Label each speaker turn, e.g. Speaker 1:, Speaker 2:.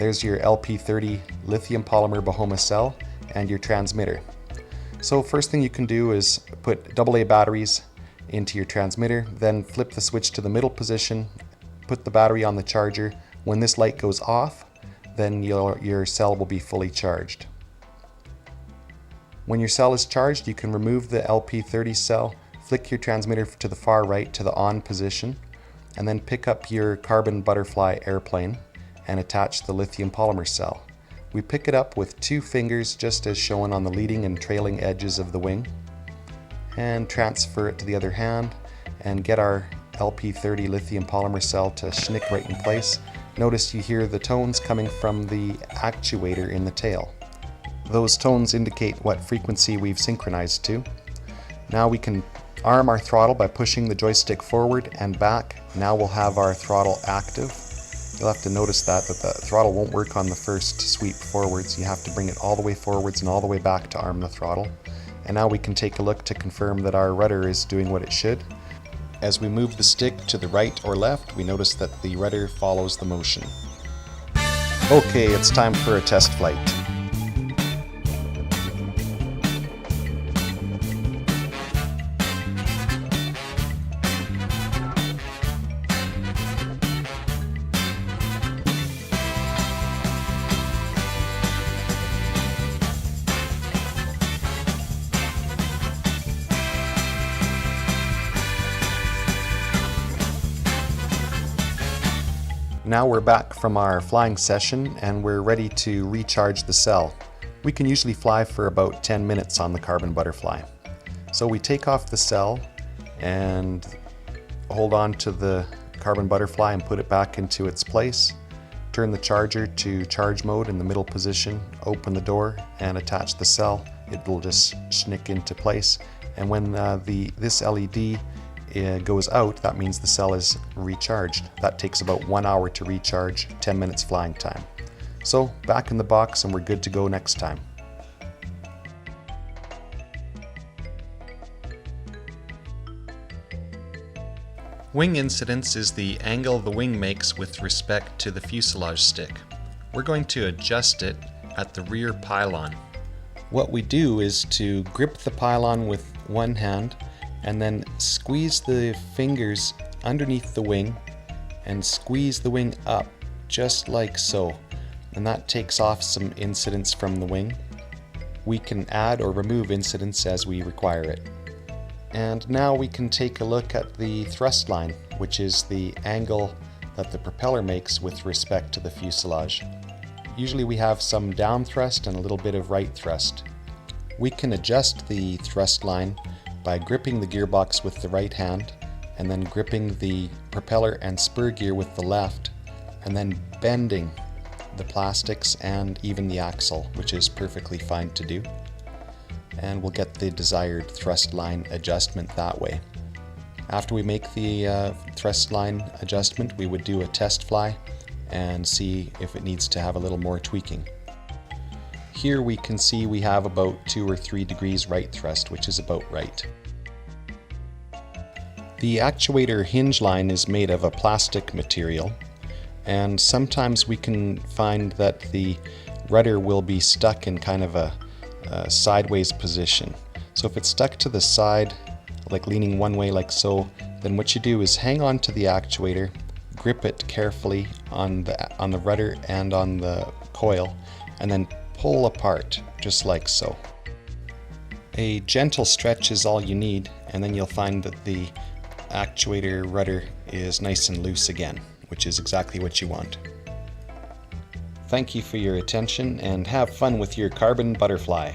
Speaker 1: There's your LP30 lithium polymer Bahoma cell and your transmitter. So first thing you can do is put AA batteries into your transmitter, then flip the switch to the middle position, put the battery on the charger. When this light goes off, then your cell will be fully charged. When your cell is charged, you can remove the LP30 cell, flick your transmitter to the far right to the on position, and then pick up your carbon butterfly airplane and attach the lithium polymer cell. We pick it up with 2 fingers just as shown on the leading and trailing edges of the wing, and transfer it to the other hand and get our LP30 lithium polymer cell to schnick right in place. Notice you hear the tones coming from the actuator in the tail. Those tones indicate what frequency we've synchronized to. Now we can arm our throttle by pushing the joystick forward and back. Now we'll have our throttle active. You'll have to notice that the throttle won't work on the first sweep forwards. You have to bring it all the way forwards and all the way back to arm the throttle. And now we can take a look to confirm that our rudder is doing what it should. As we move the stick to the right or left, we notice that the rudder follows the motion. Okay, it's time for a test flight. Now we're back from our flying session and we're ready to recharge the cell. We can usually fly for about 10 minutes on the Carbon Butterfly. So we take off the cell and hold on to the Carbon Butterfly and put it back into its place. Turn the charger to charge mode in the middle position, open the door and attach the cell. It will just schnick into place. And when this LED goes out, that means the cell is recharged. That takes about 1 hour to recharge, 10 minutes flying time. So back in the box and we're good to go next time. Wing incidence is the angle the wing makes with respect to the fuselage stick. We're going to adjust it at the rear pylon. What we do is to grip the pylon with one hand and then squeeze the fingers underneath the wing and squeeze the wing up just like so, and that takes off some incidence from the wing. We can add or remove incidence as we require it. And now we can take a look at the thrust line, which is the angle that the propeller makes with respect to the fuselage. Usually we have some down thrust and a little bit of right thrust. We can adjust the thrust line by gripping the gearbox with the right hand and then gripping the propeller and spur gear with the left and then bending the plastics and even the axle, which is perfectly fine to do. And we'll get the desired thrust line adjustment that way. After we make the thrust line adjustment, we would do a test fly and see if it needs to have a little more tweaking. Here we can see we have about 2 or 3 degrees right thrust, which is about right. The actuator hinge line is made of a plastic material, and sometimes we can find that the rudder will be stuck in kind of a sideways position. So if it's stuck to the side, like leaning one way like so, then what you do is hang on to the actuator, grip it carefully on the rudder and on the coil, and then pull apart, just like so. A gentle stretch is all you need, and then you'll find that the actuator rudder is nice and loose again, which is exactly what you want. Thank you for your attention and have fun with your Carbon Butterfly.